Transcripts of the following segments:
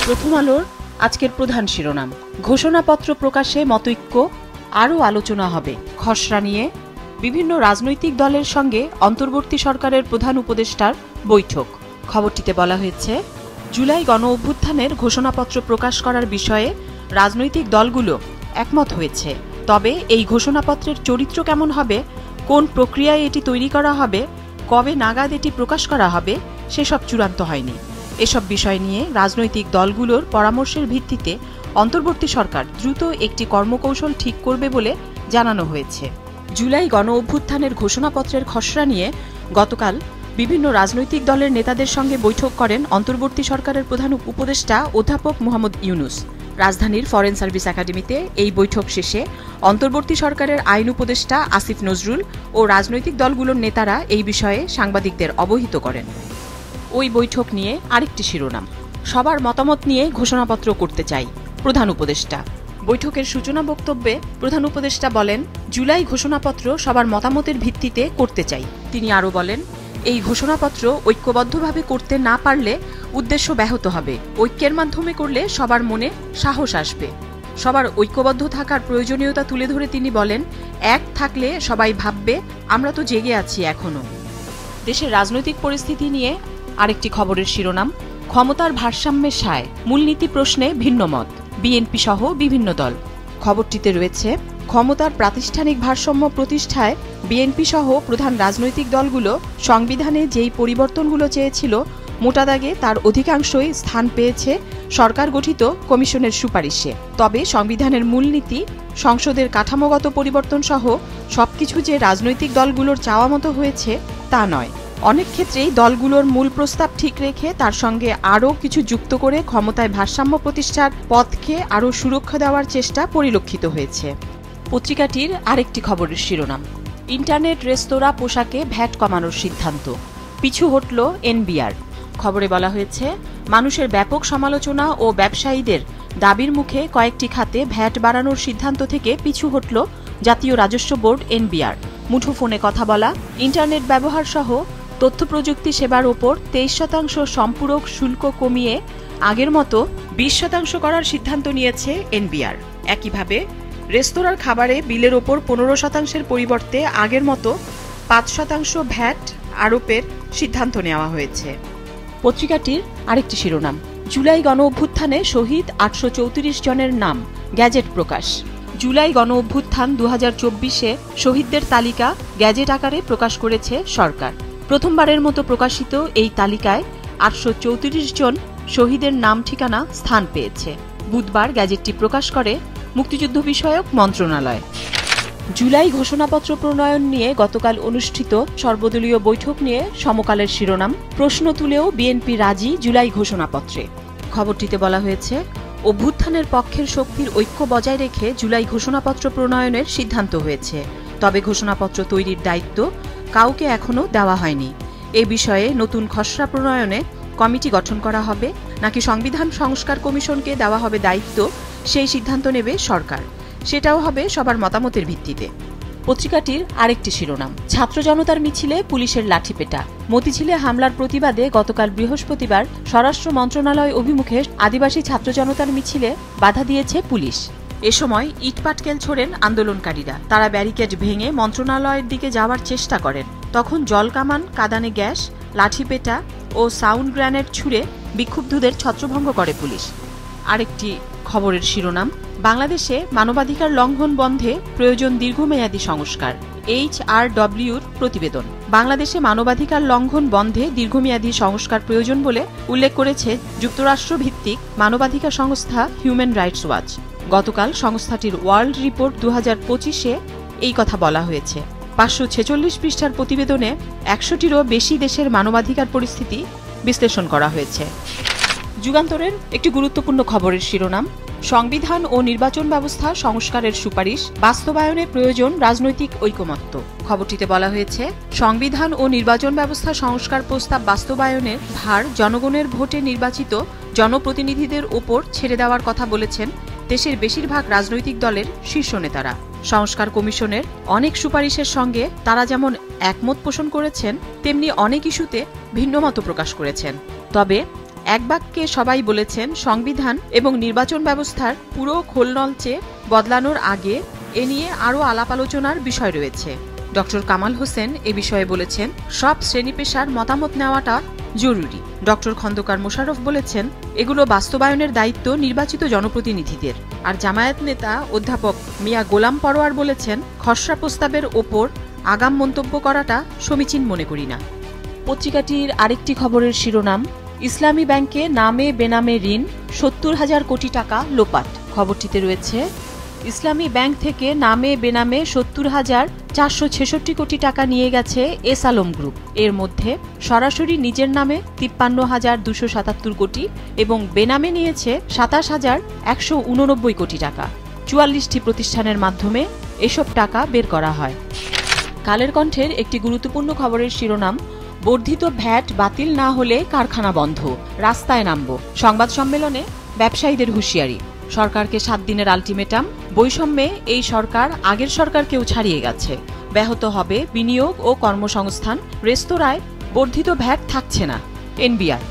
প্রথম আলোর আজকের প্রধান শিরোনাম, ঘোষণাপত্র প্রকাশে মতৈক্য, আরও আলোচনা হবে। খসড়া নিয়ে বিভিন্ন রাজনৈতিক দলের সঙ্গে অন্তর্বর্তী সরকারের প্রধান উপদেষ্টার বৈঠক। খবরটিতে বলা হয়েছে, জুলাই গণ অভ্যুত্থানের ঘোষণাপত্র প্রকাশ করার বিষয়ে রাজনৈতিক দলগুলো একমত হয়েছে। তবে এই ঘোষণাপত্রের চরিত্র কেমন হবে, কোন প্রক্রিয়ায় এটি তৈরি করা হবে, কবে নাগাদ এটি প্রকাশ করা হবে, সেসব চূড়ান্ত হয়নি। এসব বিষয় নিয়ে রাজনৈতিক দলগুলোর পরামর্শের ভিত্তিতে অন্তর্বর্তী সরকার দ্রুত একটি কর্মকৌশল ঠিক করবে বলে জানানো হয়েছে। জুলাই গণ অভ্যুত্থানের ঘোষণাপত্রের খসড়া নিয়ে গতকাল বিভিন্ন রাজনৈতিক দলের নেতাদের সঙ্গে বৈঠক করেন অন্তর্বর্তী সরকারের প্রধান উপদেষ্টা অধ্যাপক মোহাম্মদ ইউনূস। রাজধানীর ফরেন সার্ভিস একাডেমিতে এই বৈঠক শেষে অন্তর্বর্তী সরকারের আইন উপদেষ্টা আসিফ নজরুল ও রাজনৈতিক দলগুলোর নেতারা এই বিষয়ে সাংবাদিকদের অবহিত করেন। ওই বৈঠক নিয়ে আরেকটি শিরোনাম, সবার মতামত নিয়ে ঘোষণাপত্র করতে চাই, প্রধান উপদেষ্টা। বৈঠকের সূচনা বক্তব্যে প্রধান উপদেষ্টা বলেন, জুলাই ঘোষণাপত্র সবার মতামতের ভিত্তিতে করতে চাই। তিনি আরও বলেন, এই ঘোষণাপত্র ঐক্যবদ্ধভাবে করতে না পারলে উদ্দেশ্য ব্যাহত হবে। ঐক্যের মাধ্যমে করলে সবার মনে সাহস আসবে। সবার ঐক্যবদ্ধ থাকার প্রয়োজনীয়তা তুলে ধরে তিনি বলেন, এক থাকলে সবাই ভাববে আমরা তো জেগে আছি এখনো। দেশের রাজনৈতিক পরিস্থিতি নিয়ে আরেকটি খবরের শিরোনাম, ক্ষমতার ভারসাম্যের সায়, মূলনীতি প্রশ্নে ভিন্নমত, বিএনপি সহ বিভিন্ন দল। খবরটিতে রয়েছে, ক্ষমতার প্রাতিষ্ঠানিক ভারসাম্য প্রতিষ্ঠায় বিএনপি সহ প্রধান রাজনৈতিক দলগুলো সংবিধানে যেই পরিবর্তনগুলো চেয়েছিল, মোটা দাগে তার অধিকাংশই স্থান পেয়েছে সরকার গঠিত কমিশনের সুপারিশে। তবে সংবিধানের মূলনীতি, সংসদের কাঠামোগত পরিবর্তন সহ সবকিছু যে রাজনৈতিক দলগুলোর চাওয়া মতো হয়েছে তা নয়। অনেক ক্ষেত্রেই দলগুলোর মূল প্রস্তাব ঠিক রেখে তার সঙ্গে আরও কিছু যুক্ত করে ক্ষমতায় ভারসাম্য প্রতিষ্ঠার পথকে আরও সুরক্ষা দেওয়ার চেষ্টা পরিলক্ষিত হয়েছে। পত্রিকাটির আরেকটি খবরের শিরোনাম, ইন্টারনেট রেস্তোরাঁ পোশাকে ভ্যাট কমানোর সিদ্ধান্ত, পিছু হটল এনবিআর। খবরে বলা হয়েছে, মানুষের ব্যাপক সমালোচনা ও ব্যবসায়ীদের দাবির মুখে কয়েকটি খাতে ভ্যাট বাড়ানোর সিদ্ধান্ত থেকে পিছু হটল জাতীয় রাজস্ব বোর্ড এনবিআর। মুঠোফোনে কথা বলা, ইন্টারনেট ব্যবহার সহ তথ্য প্রযুক্তি সেবার ওপর 23% সম্পূরক শুল্ক কমিয়ে আগের মতো 20% করার সিদ্ধান্ত নিয়েছে এনবিআর। একইভাবে রেস্তোরাঁর খাবারে বিলের ওপর 15%-এর পরিবর্তে আগের মতো 5% ভ্যাট আরোপের সিদ্ধান্ত নেওয়া হয়েছে। পত্রিকাটির আরেকটি শিরোনাম, জুলাই গণ অভ্যুত্থানে শহীদ 834 জনের নাম, গ্যাজেট প্রকাশ। জুলাই গণ অভ্যুত্থান 2024-এ শহীদদের তালিকা গ্যাজেট আকারে প্রকাশ করেছে সরকার। প্রথমবারের মতো প্রকাশিত এই তালিকায় 834 জন শহীদের নাম ঠিকানা স্থান পেয়েছে। বুধবার গ্যাজেটটি প্রকাশ করে মুক্তিযুদ্ধ বিষয়ক মন্ত্রণালয়। জুলাই ঘোষণাপত্র প্রণয়ন নিয়ে গতকাল অনুষ্ঠিত সর্বদলীয় বৈঠক নিয়ে সমকালের শিরোনাম, প্রশ্ন তুলেও বিএনপি রাজি জুলাই ঘোষণাপত্রে। খবরটিতে বলা হয়েছে, অভ্যুত্থানের পক্ষের শক্তির ঐক্য বজায় রেখে জুলাই ঘোষণাপত্র প্রণয়নের সিদ্ধান্ত হয়েছে। তবে ঘোষণাপত্র তৈরির দায়িত্ব কাউকে এখনও দেওয়া হয়নি। এ বিষয়ে নতুন খসড়া প্রণয়নে কমিটি গঠন করা হবে নাকি সংবিধান সংস্কার কমিশনকে দেওয়া হবে দায়িত্ব, সেই সিদ্ধান্ত নেবে সরকার। সেটাও হবে সবার মতামতের ভিত্তিতে। পত্রিকাটির আরেকটি শিরোনাম, ছাত্র জনতার মিছিলে পুলিশের লাঠিপেটা। মতিঝিলে হামলার প্রতিবাদে গতকাল বৃহস্পতিবার স্বরাষ্ট্র মন্ত্রণালয় অভিমুখে আদিবাসী ছাত্র জনতার মিছিলে বাধা দিয়েছে পুলিশ। এ সময় ইটপাটকেল ছোড়েন আন্দোলনকারীরা। তারা ব্যারিকেড ভেঙে মন্ত্রণালয়ের দিকে যাওয়ার চেষ্টা করেন। তখন জলকামান, কাঁদানে গ্যাস, লাঠিপেটা ও সাউন্ড গ্রেনেড ছুড়ে বিক্ষুব্ধদের ছত্রভঙ্গ করে পুলিশ। আরেকটি খবরের শিরোনাম, বাংলাদেশে মানবাধিকার লঙ্ঘন বন্ধে প্রয়োজন দীর্ঘমেয়াদী সংস্কার। HRWর প্রতিবেদন। বাংলাদেশে মানবাধিকার লঙ্ঘন বন্ধে দীর্ঘমেয়াদী সংস্কার প্রয়োজন বলে উল্লেখ করেছে যুক্তরাষ্ট্র ভিত্তিক মানবাধিকার সংস্থা হিউম্যান রাইটস ওয়াচ। গতকাল সংস্থাটির ওয়ার্ল্ড রিপোর্ট 2025-এ এই কথা বলা হয়েছে। 546 পৃষ্ঠার প্রতিবেদনে 100টিরও বেশি দেশের মানবাধিকার পরিস্থিতি বিশ্লেষণ করা হয়েছে। যুগান্তরের একটি গুরুত্বপূর্ণ খবরের শিরোনাম, সংবিধান ও নির্বাচন ব্যবস্থা সংস্কারের সুপারিশ বাস্তবায়নে প্রয়োজন রাজনৈতিক ঐকমত্য। খবরটিতে বলা হয়েছে, সংবিধান ও নির্বাচন ব্যবস্থা সংস্কার প্রস্তাব বাস্তবায়নের ভার জনগণের ভোটে নির্বাচিত জনপ্রতিনিধিদের ওপর ছেড়ে দেওয়ার কথা বলেছেন দেশের বেশিরভাগ রাজনৈতিক দলের শীর্ষ নেতারা। সংস্কার কমিশনের অনেক সুপারিশের সঙ্গে তারা যেমন একমত পোষণ করেছেন, তেমনি অনেক ইস্যুতে ভিন্নমত প্রকাশ করেছেন। তবে এক বাক্যে সবাই বলেছেন সংবিধান এবং নির্বাচন ব্যবস্থার পুরো খোলনলচে বদলানোর আগে এ নিয়ে আরও আলাপ আলোচনার বিষয় রয়েছে। ডক্টর কামাল হোসেন এ বিষয়ে বলেছেন, সব শ্রেণী পেশার মতামত নেওয়াটা জরুরি। ডক্টর খন্দকার মোশাররফ বলেছেন, এগুলো বাস্তবায়নের দায়িত্ব নির্বাচিত জনপ্রতিনিধিদের। আর জামায়াত নেতা অধ্যাপক মিয়া গোলাম পরোয়ার বলেছেন, খসড়া প্রস্তাবের ওপর আগাম মন্তব্য করাটা সমীচীন মনে করি না। পত্রিকাটির আরেকটি খবরের শিরোনাম, ইসলামী ব্যাংকে নামে বেনামে ঋণ 70,000 কোটি টাকা লোপাট। খবরটিতে রয়েছে, ইসলামী ব্যাংক থেকে নামে বেনামে 70,466 কোটি টাকা নিয়ে গেছে এস আলম গ্রুপ। এর মধ্যে সরাসরি নিজের নামে 53,277 কোটি এবং বেনামে নিয়েছে 27,189 কোটি টাকা। 44টি প্রতিষ্ঠানের মাধ্যমে এসব টাকা বের করা হয়। কালের কণ্ঠের একটি গুরুত্বপূর্ণ খবরের শিরোনাম, বর্ধিত ভ্যাট বাতিল না হলে কারখানা বন্ধ, রাস্তায় নামব। সংবাদ সম্মেলনে ব্যবসায়ীদের হুঁশিয়ারি। সরকারকে 7 দিনের আলটিমেটাম। বৈষম্যে এই সরকার আগের সরকারকেও ছাড়িয়ে গেছে। ব্যাহত হবে বিনিয়োগ ও কর্মসংস্থান। রেস্তোরাঁয় বর্ধিত ভ্যাট থাকছে না, এনবিআর।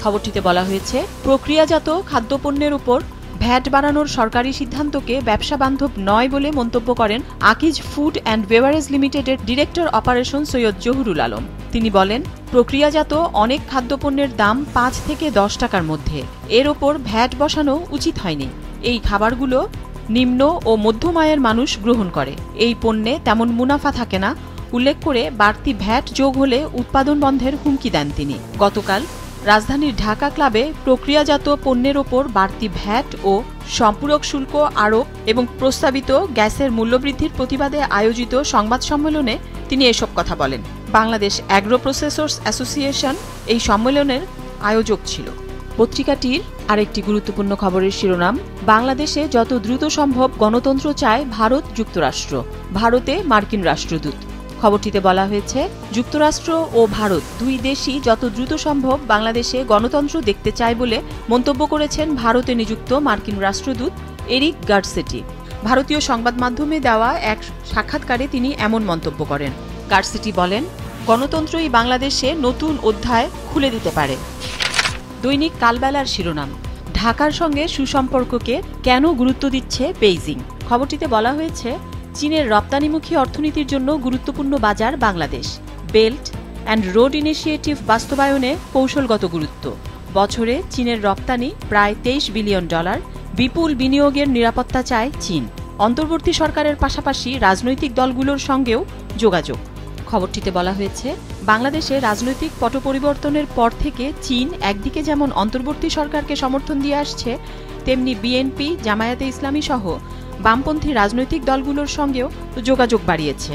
খবরটিতে বলা হয়েছে, প্রক্রিয়াজাত খাদ্যপণ্যের উপর ভ্যাট বাড়ানোর সরকারি সিদ্ধান্তকে ব্যবসা বান্ধব নয় বলে মন্তব্য করেন আকিজ ফুড অ্যান্ড বেভারেজ লিমিটেডের ডিরেক্টর অপারেশন সৈয়দ জহুরুল আলম। তিনি বলেন, প্রক্রিয়াজাত অনেক খাদ্যপণ্যের দাম 5 থেকে 10 টাকার মধ্যে। এর ওপর ভ্যাট বসানো উচিত হয়নি। এই খাবারগুলো নিম্ন ও মধ্যম আয়ের মানুষ গ্রহণ করে। এই পণ্যে তেমন মুনাফা থাকে না উল্লেখ করে বাড়তি ভ্যাট যোগ হলে উৎপাদন বন্ধের হুমকি দেন তিনি। গতকাল রাজধানীর ঢাকা ক্লাবে প্রক্রিয়াজাত পণ্যের ওপর বাড়তি ভ্যাট ও সম্পূরক শুল্ক আরোপ এবং প্রস্তাবিত গ্যাসের মূল্যবৃদ্ধির প্রতিবাদে আয়োজিত সংবাদ সম্মেলনে তিনি এসব কথা বলেন। বাংলাদেশ অ্যাগ্রো প্রসেসর্স অ্যাসোসিয়েশন এই সম্মেলনের আয়োজক ছিল। পত্রিকাটির আরেকটি গুরুত্বপূর্ণ খবরের শিরোনাম, বাংলাদেশে যত দ্রুত সম্ভব গণতন্ত্র চায় ভারত যুক্তরাষ্ট্র, ভারতে মার্কিন রাষ্ট্রদূত। খবরটিতে বলা হয়েছে, যুক্তরাষ্ট্র ও ভারত দুই দেশই যত দ্রুত সম্ভব বাংলাদেশে গণতন্ত্র দেখতে চায় বলে মন্তব্য করেছেন ভারতে নিযুক্ত মার্কিন রাষ্ট্রদূত এরিক গার্সেটি। ভারতীয় সংবাদ মাধ্যমে দেওয়া এক সাক্ষাৎকারে তিনি এমন মন্তব্য করেন। গার্সেটি বলেন, গণতন্ত্রই বাংলাদেশে নতুন অধ্যায় খুলে দিতে পারে। দৈনিক কালবেলার শিরোনাম, ঢাকার সঙ্গে সুসম্পর্ককে কেন গুরুত্ব দিচ্ছে বেইজিং। খবরটিতে বলা হয়েছে, চীনের রপ্তানিমুখী অর্থনীতির জন্য গুরুত্বপূর্ণ বাজার Bangladesh. Belt and road initiative বাস্তবায়নে কৌশলগত গুরুত্ব। বছরে চীনের রপ্তানি প্রায় $23 বিলিয়ন। বিপুল বিনিয়োগের নিরাপত্তা চায় চীন। অন্তর্বর্তী সরকারের পাশাপাশি রাজনৈতিক দলগুলোর সঙ্গেও যোগাযোগ। খবরটিতে বলা হয়েছে, বাংলাদেশে রাজনৈতিক পট পরিবর্তনের পর থেকে চীন একদিকে যেমন অন্তর্বর্তী সরকারকে সমর্থন দিয়ে আসছে, তেমনি বিএনপি, জামায়াতে ইসলামী সহ বামপন্থী রাজনৈতিক দলগুলোর সঙ্গেও যোগাযোগ বাড়িয়েছে।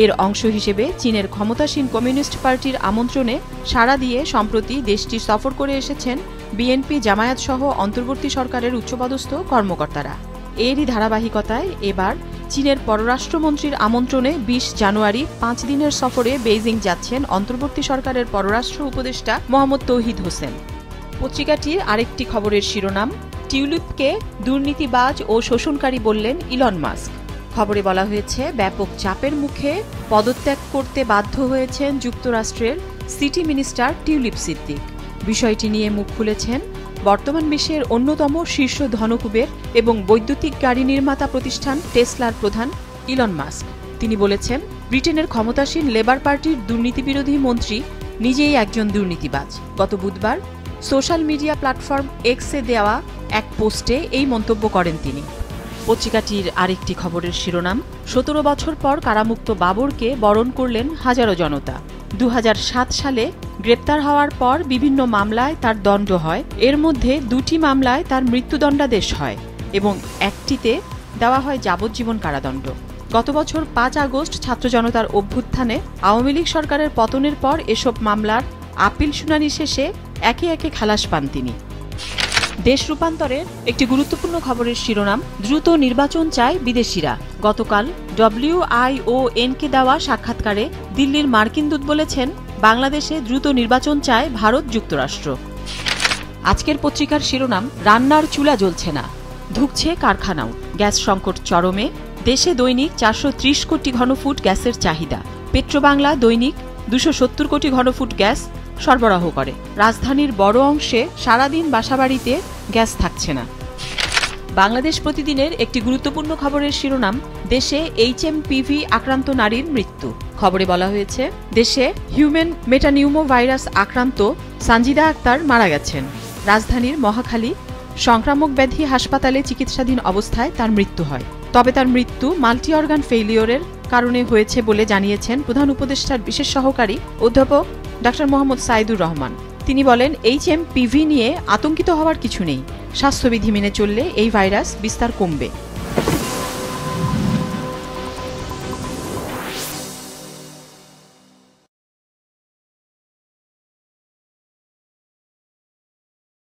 এর অংশ হিসেবে চীনের ক্ষমতাসীন কমিউনিস্ট পার্টির আমন্ত্রণে সাড়া দিয়ে সম্প্রতি দেশটি সফর করে এসেছেন বিএনপি, জামায়াত সহ অন্তর্বর্তী সরকারের উচ্চপদস্থ কর্মকর্তারা। এরই ধারাবাহিকতায় এবার চীনের পররাষ্ট্রমন্ত্রীর আমন্ত্রণে 20 জানুয়ারি 5 দিনের সফরে বেইজিং যাচ্ছেন অন্তর্বর্তী সরকারের পররাষ্ট্র উপদেষ্টা মোহাম্মদ তৌহিদ হোসেন। পত্রিকাটির আরেকটি খবরের শিরোনাম, টিউলিপকে দুর্নীতিবাজ ও শোষণকারী বললেন ইলন মাস্ক। খবরে বলা হয়েছে, ব্যাপক চাপের মুখে পদত্যাগ করতে বাধ্য হয়েছেন যুক্তরাষ্ট্রের সিটি মিনিস্টার টিউলিপ সিদ্দিক। বিষয়টি নিয়ে মুখ খুলেছেন বর্তমান বিশ্বের অন্যতম শীর্ষ ধনকুবের এবং বৈদ্যুতিক গাড়ি নির্মাতা প্রতিষ্ঠান টেসলার প্রধান ইলন মাস্ক। তিনি বলেছেন, ব্রিটেনের ক্ষমতাসীন লেবার পার্টির দুর্নীতিবিরোধী মন্ত্রী নিজেই একজন দুর্নীতিবাজ। গত বুধবার সোশ্যাল মিডিয়া প্ল্যাটফর্ম এক্সে দেওয়া এক পোস্টে এই মন্তব্য করেন তিনি। পত্রিকাটির আরেকটি খবরের শিরোনাম, 17 বছর পর কারামুক্ত বাবরকে বরণ করলেন হাজারো জনতা। 2007 সালে গ্রেপ্তার হওয়ার পর বিভিন্ন মামলায় তার দণ্ড হয়। এর মধ্যে 2টি মামলায় তার মৃত্যুদণ্ডাদেশ হয় এবং একটিতে দেওয়া হয় যাবজ্জীবন কারাদণ্ড। গত বছর 5 আগস্ট ছাত্র জনতার অভ্যুত্থানে আওয়ামী লীগ সরকারের পতনের পর এসব মামলার আপিল শুনানি শেষে একে একে খালাস পান তিনি। দেশ রূপান্তরের একটি গুরুত্বপূর্ণ খবরের শিরোনাম, দ্রুত নির্বাচন চায় বিদেশিরা। গতকাল WION-কে দেওয়া সাক্ষাৎকারে দিল্লির মার্কিন দূত বলেছেন, বাংলাদেশে দ্রুত নির্বাচন চায় ভারত যুক্তরাষ্ট্র। আজকের পত্রিকার শিরোনাম, রান্নার চুলা জ্বলছে না, ধুঁকছে কারখানাও। গ্যাস সংকট চরমে, দেশে দৈনিক 430 কোটি ঘনফুট গ্যাসের চাহিদা। পেট্রোবাংলা দৈনিক 270 কোটি ঘনফুট গ্যাস সরবরাহ করে। রাজধানীর বড় অংশে সারাদিন বাসাবাড়িতে গ্যাস থাকছে না। বাংলাদেশ প্রতিদিনের একটি গুরুত্বপূর্ণ খবরের শিরোনাম, দেশে HMPV আক্রান্ত নারীর মৃত্যু। খবরে বলা হয়েছে, দেশে হিউম্যান মেটানিউমো ভাইরাস আক্রান্ত সানজিদা আক্তার মারা গেছেন। রাজধানীর মহাখালী সংক্রামক ব্যাধি হাসপাতালে চিকিৎসাধীন অবস্থায় তার মৃত্যু হয়। তবে তার মৃত্যু মাল্টি অর্গান ফেইলিওরের কারণে হয়েছে বলে জানিয়েছেন প্রধান উপদেষ্টার বিশেষ সহকারী অধ্যাপক ডক্টর মোহাম্মদ সাইদুর রহমান। তিনি বলেন, HMPV নিয়ে আতঙ্কিত হওয়ার কিছু নেই। স্বাস্থ্যবিধি মেনে চললে এই ভাইরাস বিস্তার কমবে।